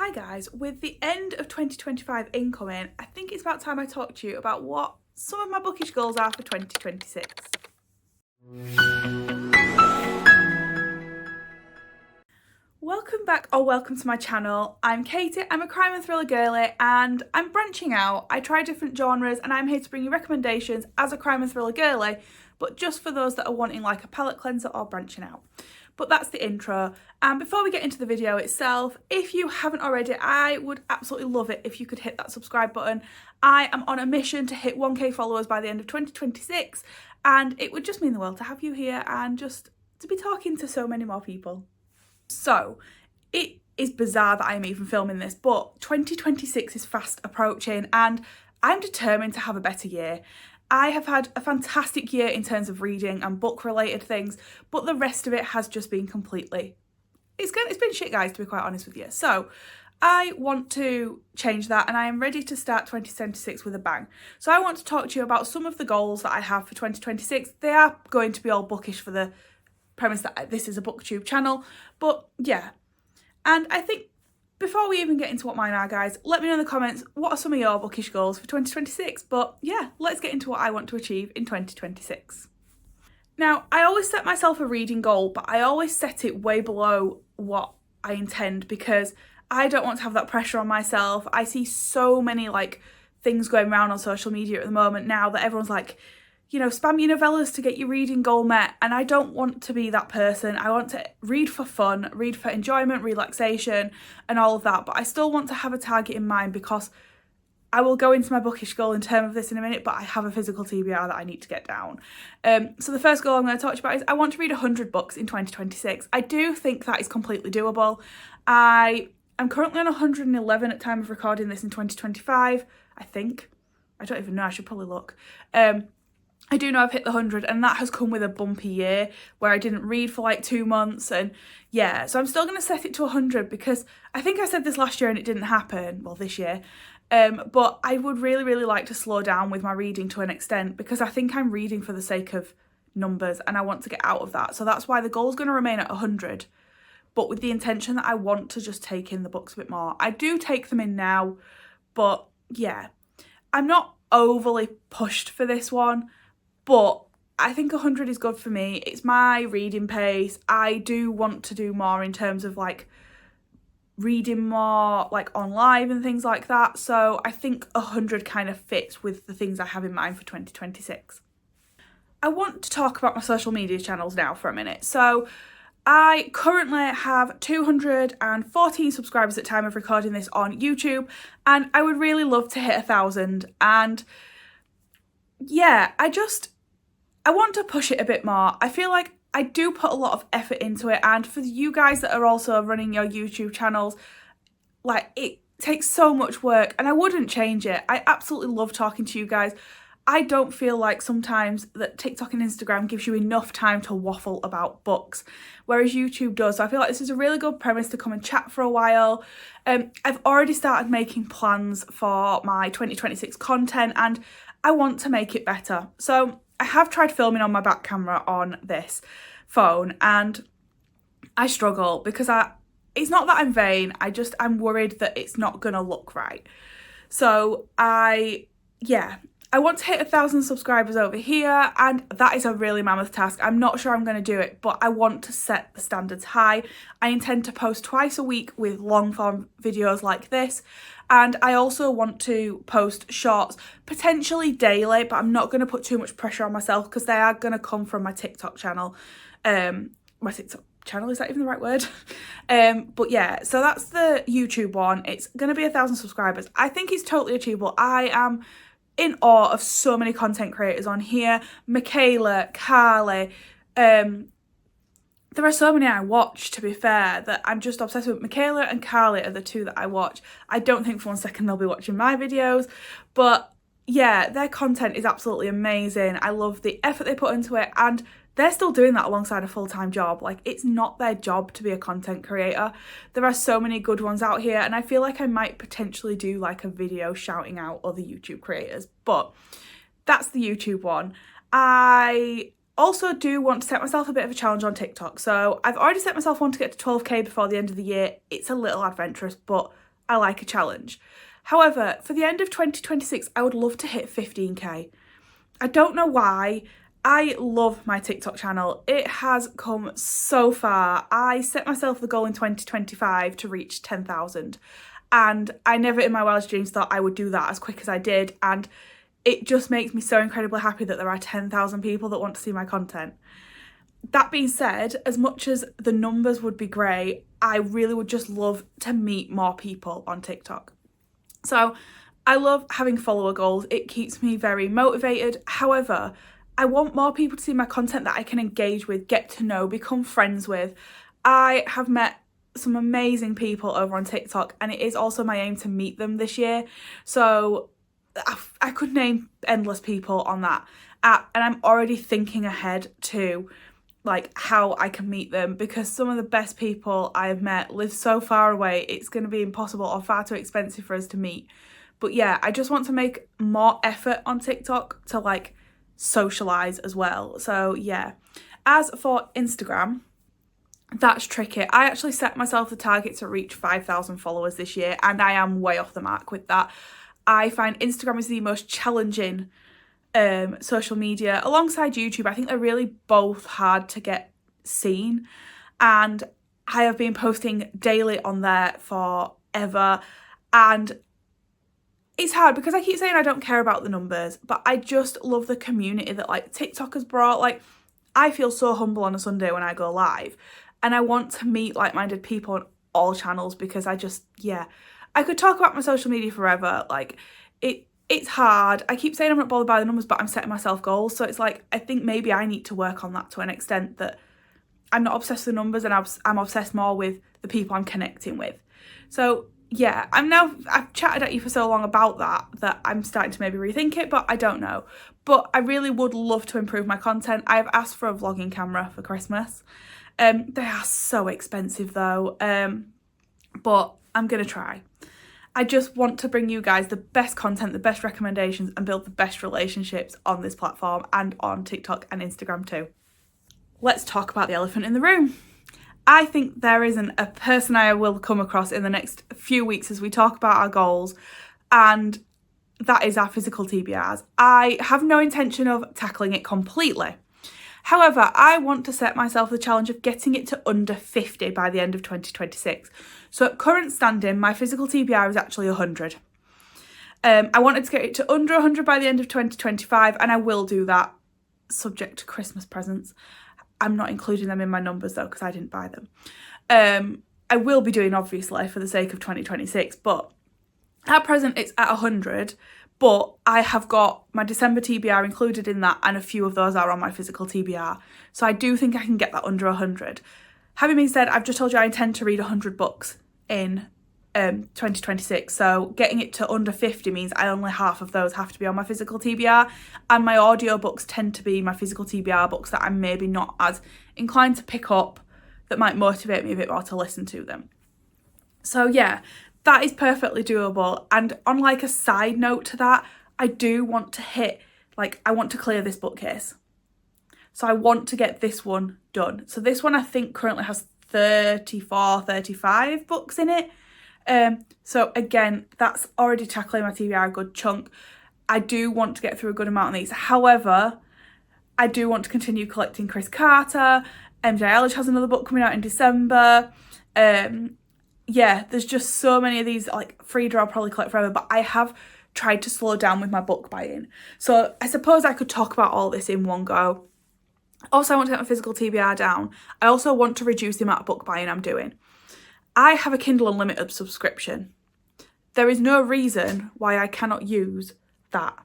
Hi guys, with the end of 2025 incoming, I think it's about time I talk to you about what some of my bookish goals are for 2026. Welcome back or welcome to my channel. I'm Katie, I'm a crime and thriller girly and I'm branching out. I try different genres and I'm here to bring you recommendations as a crime and thriller girly, but just for those that are wanting like a palette cleanser or branching out. But that's the intro. And before we get into the video itself, if you haven't already, I would absolutely love it if you could hit that subscribe button. I am on a mission to hit 1k followers by the end of 2026 and it would just mean the world to have you here and just to be talking to so many more people. So it is bizarre that I'm even filming this, but 2026 is fast approaching and I'm determined to have a better year. I have had a fantastic year in terms of reading and book related things, but the rest of it has just been completely, it's been shit guys, to be quite honest with you. So I want to change that and I am ready to start 2026 with a bang. So I want to talk to you about some of the goals that I have for 2026. They are going to be all bookish for the premise that this is a booktube channel, but yeah. And I think before we even get into what mine are, guys, let me know in the comments what are some of your bookish goals for 2026. But yeah, let's get into what I want to achieve in 2026. Now, I always set myself a reading goal, but I always set it way below what I intend because I don't want to have that pressure on myself. I see so many like things going around on social media at the moment now that everyone's like, you know, spam your novellas to get your reading goal met. And I don't want to be that person. I want to read for fun, read for enjoyment, relaxation and all of that. But I still want to have a target in mind because I will go into my bookish goal in terms of this in a minute, but I have a physical TBR that I need to get down. So the first goal I'm going to talk to you about is I want to read 100 books in 2026. I do think that is completely doable. I am currently on 111 at time of recording this in 2025, I think. I don't even know, I should probably look. I do know I've hit the 100 and that has come with a bumpy year where I didn't read for like 2 months and yeah, so I'm still going to set it to 100 because I think I said this last year and it didn't happen, well this year, but I would really like to slow down with my reading to an extent because I think I'm reading for the sake of numbers and I want to get out of that. So that's why the goal is going to remain at 100, but with the intention that I want to just take in the books a bit more. I do take them in now, but yeah, I'm not overly pushed for this one. But I think 100 is good for me. It's my reading pace. I do want to do more in terms of like reading more like on live and things like that. So I think 100 kind of fits with the things I have in mind for 2026. I want to talk about my social media channels now for a minute. So I currently have 214 subscribers at time of recording this on YouTube and I would really love to hit 1,000. And yeah, I want to push it a bit more. I feel like I do put a lot of effort into it, and for you guys that are also running your YouTube channels, like it takes so much work and I wouldn't change it. I absolutely love talking to you guys. I don't feel like sometimes that TikTok and Instagram gives you enough time to waffle about books, whereas YouTube does. So I feel like this is a really good premise to come and chat for a while. I've already started making plans for my 2026 content and I want to make it better. So I have tried filming on my back camera on this phone and I struggle because it's not that I'm vain, I'm worried that it's not gonna look right. So I want to hit 1,000 subscribers over here and that is a really mammoth task. I'm not sure I'm going to do it, but I want to set the standards high. I intend to post twice a week with long form videos like this. And I also want to post shorts, potentially daily, but I'm not going to put too much pressure on myself because they are going to come from my TikTok channel. My TikTok channel, is that even the right word? But yeah, so that's the YouTube one. It's going to be 1,000 subscribers. I think it's totally achievable. I am in awe of so many content creators on here. Michaela, Carly, there are so many I watch, to be fair, that I'm just obsessed with. Michaela and Carly are the two that I watch. I don't think for one second they'll be watching my videos, but yeah, their content is absolutely amazing. I love the effort they put into it and they're still doing that alongside a full-time job. Like, it's not their job to be a content creator. There are so many good ones out here and I feel like I might potentially do like a video shouting out other YouTube creators, but that's the YouTube one. I also do want to set myself a bit of a challenge on TikTok. So I've already set myself one to get to 12k before the end of the year. It's a little adventurous, but I like a challenge. However, for the end of 2026, I would love to hit 15k. I don't know why. I love my TikTok channel. It has come so far. I set myself the goal in 2025 to reach 10,000, and I never in my wildest dreams thought I would do that as quick as I did, and it just makes me so incredibly happy that there are 10,000 people that want to see my content. That being said, as much as the numbers would be great, I really would just love to meet more people on TikTok. So I love having follower goals. It keeps me very motivated. However, I want more people to see my content that I can engage with, get to know, become friends with. I have met some amazing people over on TikTok, and it is also my aim to meet them this year. So I could name endless people on that app, and I'm already thinking ahead to like how I can meet them, because some of the best people I have met live so far away, it's going to be impossible or far too expensive for us to meet. But yeah, I just want to make more effort on TikTok to like socialize as well. So yeah, as for Instagram, that's tricky. I actually set myself the target to reach 5,000 followers this year, and I am way off the mark with that. I find Instagram is the most challenging social media alongside YouTube. I think they're really both hard to get seen, and I have been posting daily on there forever, and it's hard because I keep saying I don't care about the numbers, but I just love the community that like TikTok has brought. Like, I feel so humble on a Sunday when I go live, and I want to meet like-minded people on all channels, because I just, yeah, I could talk about my social media forever. Like, it's hard. I keep saying I'm not bothered by the numbers, but I'm setting myself goals. So it's like, I think maybe I need to work on that to an extent, that I'm not obsessed with the numbers, and I'm obsessed more with the people I'm connecting with. So yeah, I've chatted at you for so long about that I'm starting to maybe rethink it, but I don't know. But I really would love to improve my content. I've asked for a vlogging camera for Christmas. They are so expensive though, but I'm gonna try. I just want to bring you guys the best content, the best recommendations, and build the best relationships on this platform and on TikTok and Instagram too. Let's talk about the elephant in the room. I think there isn't a person I will come across in the next few weeks as we talk about our goals, and that is our physical TBRs. I have no intention of tackling it completely. However, I want to set myself the challenge of getting it to under 50 by the end of 2026. So at current standing, my physical TBR is actually 100. I wanted to get it to under 100 by the end of 2025, and I will do that, subject to Christmas presents. I'm not including them in my numbers though, because I didn't buy them. I will be doing, obviously, for the sake of 2026, but at present it's at 100. But I have got my December TBR included in that, and a few of those are on my physical TBR. So I do think I can get that under 100. Having been said, I've just told you I intend to read 100 books in 2026. So getting it to under 50 means I only half of those have to be on my physical TBR. And my audiobooks tend to be my physical TBR books that I'm maybe not as inclined to pick up, that might motivate me a bit more to listen to them. So yeah, that is perfectly doable. And on like a side note to that, I do want to hit, like, I want to clear this bookcase. So I want to get this one done. So this one I think currently has 34, 35 books in it. So again, that's already tackling my TBR a good chunk. I do want to get through a good amount of these. However, I do want to continue collecting Chris Carter. MJ Ellis has another book coming out in December. Yeah, there's just so many of these, like Frida I'll probably collect forever, but I have tried to slow down with my book buying. So I suppose I could talk about all this in one go. Also, I want to get my physical TBR down. I also want to reduce the amount of book buying I'm doing. I have a Kindle Unlimited subscription. There is no reason why I cannot use that.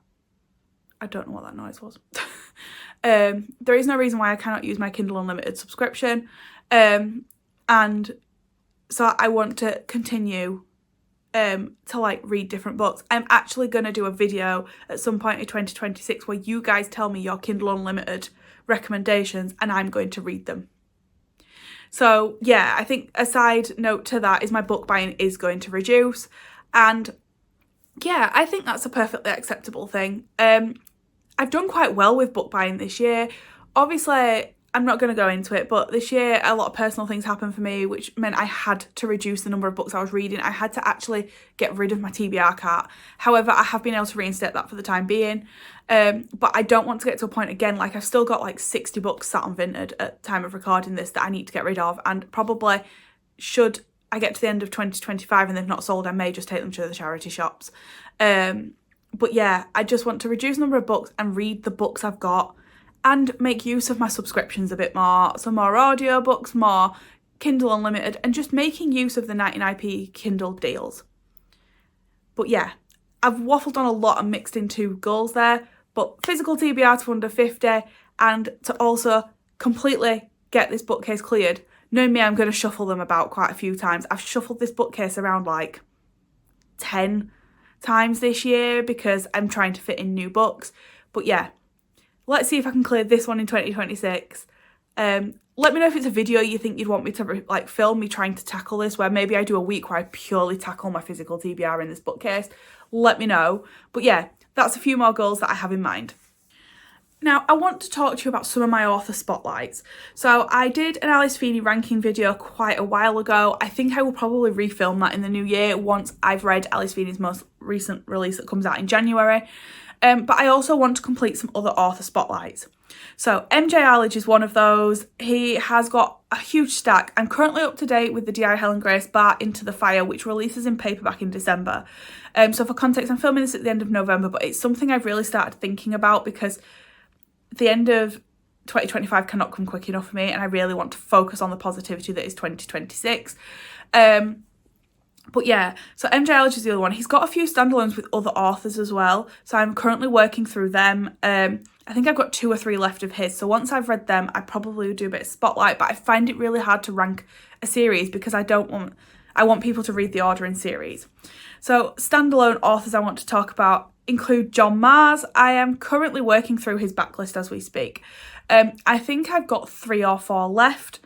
I don't know what that noise was. There is no reason why I cannot use my Kindle Unlimited subscription. And so I want to continue to like read different books. I'm actually going to do a video at some point in 2026 where you guys tell me your Kindle Unlimited recommendations, and I'm going to read them. So yeah, I think a side note to that is my book buying is going to reduce, and yeah, I think that's a perfectly acceptable thing. I've done quite well with book buying this year. Obviously, I'm not going to go into it, but this year a lot of personal things happened for me, which meant I had to reduce the number of books I was reading. I had to actually get rid of my TBR cart. However, I have been able to reinstate that for the time being. But I don't want to get to a point again, like I've still got like 60 books sat on Vinted at time of recording this that I need to get rid of, and probably should I get to the end of 2025 and they've not sold, I may just take them to the charity shops. But yeah, I just want to reduce the number of books and read the books I've got, and make use of my subscriptions a bit more. Some more audiobooks, more Kindle Unlimited, and just making use of the 99p Kindle deals. But yeah, I've waffled on a lot and mixed in two goals there, but physical TBR to under 50, and to also completely get this bookcase cleared. Knowing me, I'm going to shuffle them about quite a few times. I've shuffled this bookcase around like 10 times this year because I'm trying to fit in new books. But yeah, let's see if I can clear this one in 2026. Let me know if it's a video you think you'd want me to like film me trying to tackle this, where maybe I do a week where I purely tackle my physical TBR in this bookcase. Let me know. But yeah, that's a few more goals that I have in mind. Now, I want to talk to you about some of my author spotlights. So I did an Alice Feeney ranking video quite a while ago. I think I will probably refilm that in the new year once I've read Alice Feeney's most recent release that comes out in January. But I also want to complete some other author spotlights. So MJ Arledge is one of those. He has got a huge stack. I'm currently up to date with the D.I. Helen Grace Bar Into the Fire, which releases in paperback in December. So for context, I'm filming this at the end of November, but it's something I've really started thinking about because the end of 2025 cannot come quick enough for me, and I really want to focus on the positivity that is 2026. But yeah, so MJ Arledge is the other one. He's got a few standalones with other authors as well, so I'm currently working through them. I think I've got 2 or 3 left of his, so once I've read them, I probably would do a bit of spotlight, but I find it really hard to rank a series because I want people to read the order in series. So standalone authors I want to talk about include John Mars. I am currently working through his backlist as we speak. I think I've got 3 or 4 left.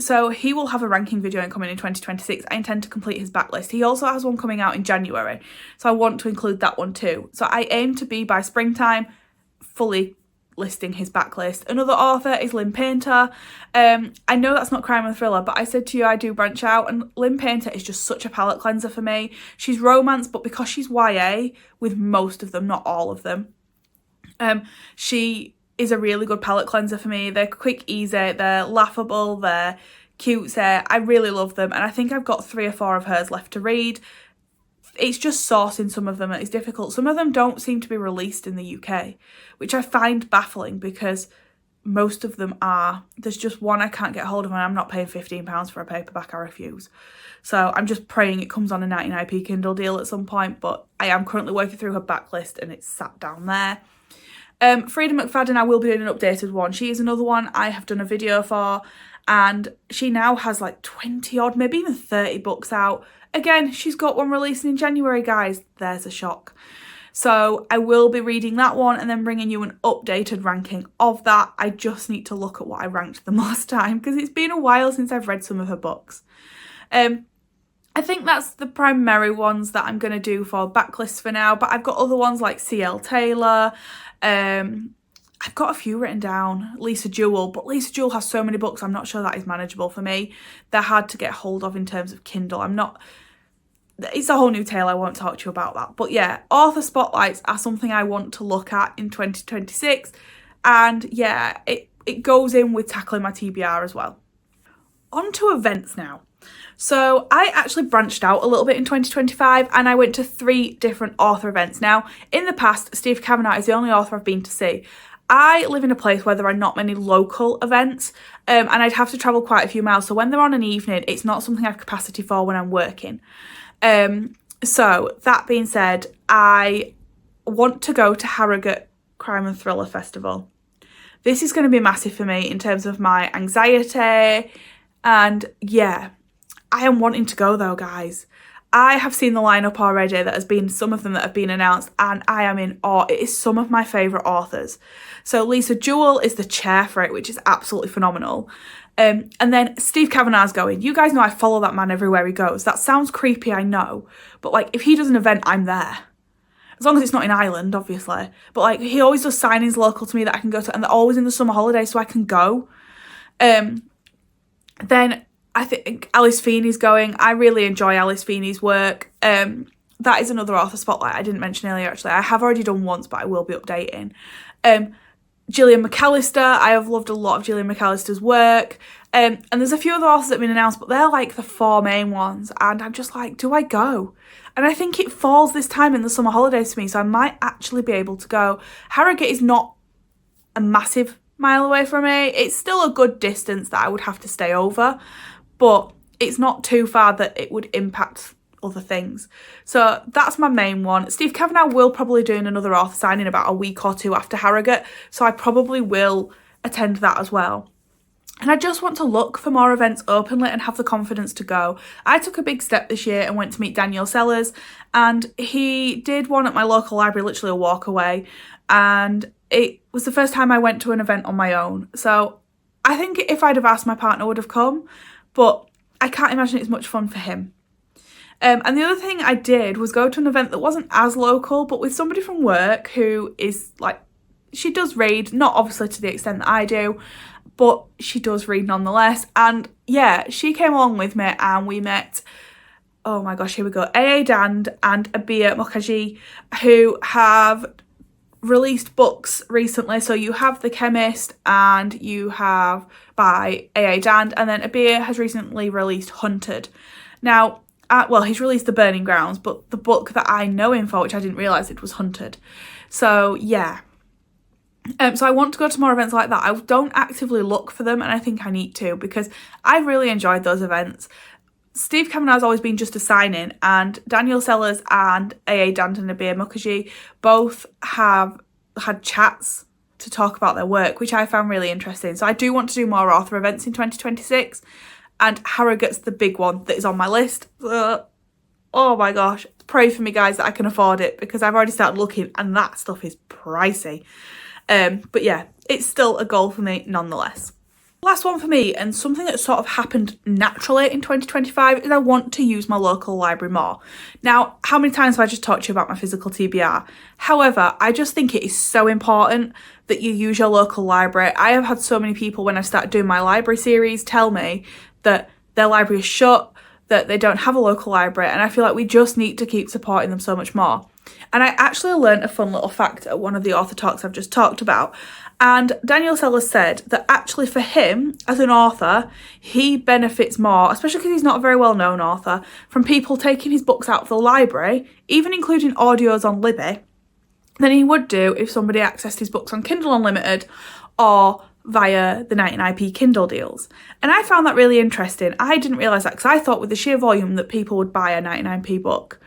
So he will have a ranking video coming in 2026. I intend to complete his backlist. He also has one coming out in January, so I want to include that one too. So I aim to be, by springtime, fully listing his backlist. Another author is Lynn Painter. I know that's not crime and thriller, but I said to you I do branch out, and Lynn Painter is just such a palette cleanser for me. She's romance, but because she's YA with most of them, not all of them, she is a really good palette cleanser for me. They're quick, easy, they're laughable, they're cute. I really love them, and I think I've got 3 or 4 of hers left to read. It's just sourcing some of them that is difficult. Some of them don't seem to be released in the UK, which I find baffling because most of them are. There's just one I can't get hold of, and I'm not paying £15 for a paperback. I refuse. So I'm just praying it comes on a 99p Kindle deal at some point, but I am currently working through her backlist and it's sat down there. Frida McFadden, I will be doing an updated one. She is another one I have done a video for, and she now has like 20 odd, maybe even 30 books out. Again, she's got one releasing in January, guys. There's a shock. So I will be reading that one and then bringing you an updated ranking of that. I just need to look at what I ranked them last time because it's been a while since I've read some of her books. I think that's the primary ones that I'm going to do for backlists for now, but I've got other ones like C.L. Taylor. I've got a few written down. Lisa Jewell, but Lisa Jewell has so many books, I'm not sure that is manageable for me. They're hard to get hold of in terms of Kindle. It's a whole new tale, I won't talk to you about that. But yeah, author spotlights are something I want to look at in 2026. And yeah, it goes in with tackling my TBR as well. On to events now. So I actually branched out a little bit in 2025 and I went to 3 different author events. Now, in the past, Steve Kavanagh is the only author I've been to see. I live in a place where there are not many local events and I'd have to travel quite a few miles. So when they're on an evening, it's not something I have capacity for when I'm working. So that being said, I want to go to Harrogate Crime and Thriller Festival. This is going to be massive for me in terms of my anxiety, and yeah, I am wanting to go though, guys. I have seen the lineup already. That has been some of them that have been announced, and I am in awe. It is some of my favourite authors. So Lisa Jewell is the chair for it, which is absolutely phenomenal. And then Steve Kavanagh's going. You guys know I follow that man everywhere he goes. That sounds creepy, I know. But like, if he does an event, I'm there. as long as it's not in Ireland, obviously. But like, he always does signings local to me that I can go to, and they're always in the summer holidays, so I can go. Then I think Alice Feeney's going. I really enjoy Alice Feeney's work. That is another author spotlight I didn't mention earlier, actually. I have already done once, but I will be updating. Gillian McAllister. I have loved a lot of Gillian McAllister's work. And there's a few other authors that have been announced, but they're like the 4 main ones. And I'm just like, do I go? And I think it falls this time in the summer holidays for me, so I might actually be able to go. Harrogate is not a massive mile away from me. It's still a good distance that I would have to stay over, but it's not too far that it would impact other things. So that's my main one. Steve Kavanagh will probably do another author signing about a week or 2 after Harrogate, so I probably will attend that as well. And I just want to look for more events openly and have the confidence to go. I took a big step this year and went to meet Daniel Sellers, and he did one at my local library, literally a walk away, and it was the first time I went to an event on my own. So I think if I'd have asked, my partner would have come, but I can't imagine it's much fun for him. And the other thing I did was go to an event that wasn't as local, but with somebody from work who is like, she does read, not obviously to the extent that I do, but she does read nonetheless. And yeah, she came along with me and we met, oh my gosh, here we go, A.A. Dand and Abir Mukherjee, who have released books recently. So you have The Chemist and you have by A.A. Dand, and then Abir has recently released Hunted. Now, well, he's released The Burning Grounds, but the book that I know him for, which I didn't realise it was Hunted. So yeah. So I want to go to more events like that. I don't actively look for them, and I think I need to, because I really enjoyed those events. Steve Kavanagh's always been just a sign-in, and Daniel Sellers and A.A. Dand and Abir Mukherjee both have had chats to talk about their work, which I found really interesting. So I do want to do more author events in 2026, and Harrogate's the big one that is on my list. Oh my gosh, pray for me, guys, that I can afford it, because I've already started looking and that stuff is pricey. But yeah, it's still a goal for me nonetheless. Last one for me, and something that sort of happened naturally in 2025, is I want to use my local library more. Now, how many times have I just talked to you about my physical TBR? However, I just think it is so important that you use your local library. I have had so many people, when I started doing my library series, tell me that their library is shut, that they don't have a local library, and I feel like we just need to keep supporting them so much more. And I actually learned a fun little fact at one of the author talks I've just talked about. And Daniel Sellers said that actually for him, as an author, he benefits more, especially because he's not a very well-known author, from people taking his books out of the library, even including audios on Libby, than he would do if somebody accessed his books on Kindle Unlimited or via the 99p Kindle deals. And I found that really interesting. I didn't realise that, because I thought with the sheer volume that people would buy a 99p book,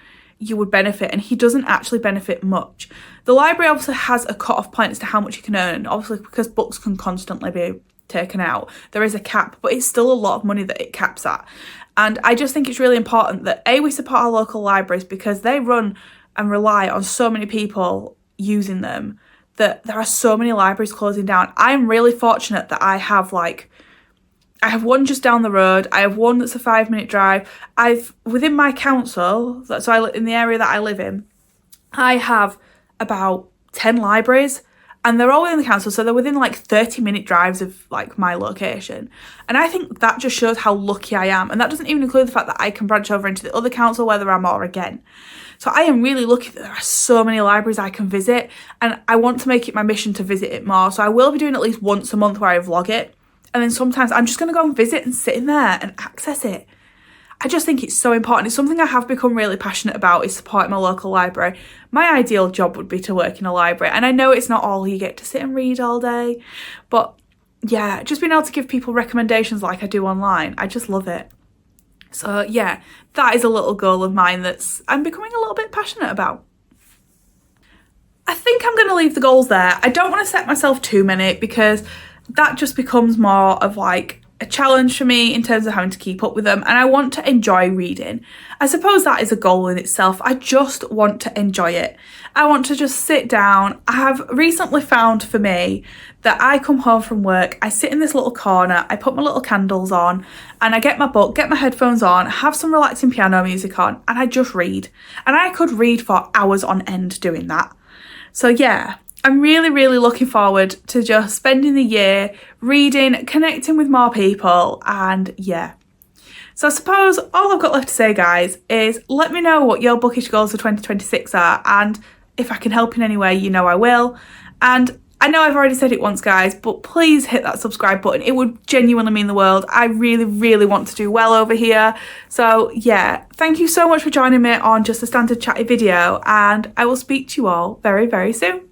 you would benefit, and he doesn't actually benefit much. The library obviously has a cut-off point as to how much you can earn, obviously because books can constantly be taken out. There is a cap, but it's still a lot of money that it caps at. And I just think it's really important that we support our local libraries, because they run and rely on so many people using them, that there are so many libraries closing down. I'm really fortunate that I have one just down the road. I have one that's a 5-minute drive. Within my council, so in the area that I live in, I have about 10 libraries, and they're all within the council, so they're within like 30-minute drives of like my location. And I think that just shows how lucky I am. And that doesn't even include the fact that I can branch over into the other council where there are more again. So I am really lucky that there are so many libraries I can visit, and I want to make it my mission to visit it more. So I will be doing at least once a month where I vlog it. And then sometimes I'm just going to go and visit and sit in there and access it. I just think it's so important. It's something I have become really passionate about, is supporting my local library. My ideal job would be to work in a library. And I know it's not all you get to sit and read all day. But yeah, just being able to give people recommendations like I do online, I just love it. So yeah, that is a little goal of mine I'm becoming a little bit passionate about. I think I'm going to leave the goals there. I don't want to set myself too many, because that just becomes more of like a challenge for me in terms of having to keep up with them, and I want to enjoy reading. I suppose that is a goal in itself. I just want to enjoy it. I want to just sit down. I have recently found for me that I come home from work, I sit in this little corner, I put my little candles on, and I get my book, get my headphones on, have some relaxing piano music on, and I just read. And I could read for hours on end doing that. So yeah, I'm really, really looking forward to just spending the year reading, connecting with more people, and yeah. So I suppose all I've got left to say, guys, is let me know what your bookish goals for 2026 are, and if I can help in any way, you know I will. And I know I've already said it once, guys, but please hit that subscribe button. It would genuinely mean the world. I really, really want to do well over here. So yeah, thank you so much for joining me on just a standard chatty video, and I will speak to you all very, very soon.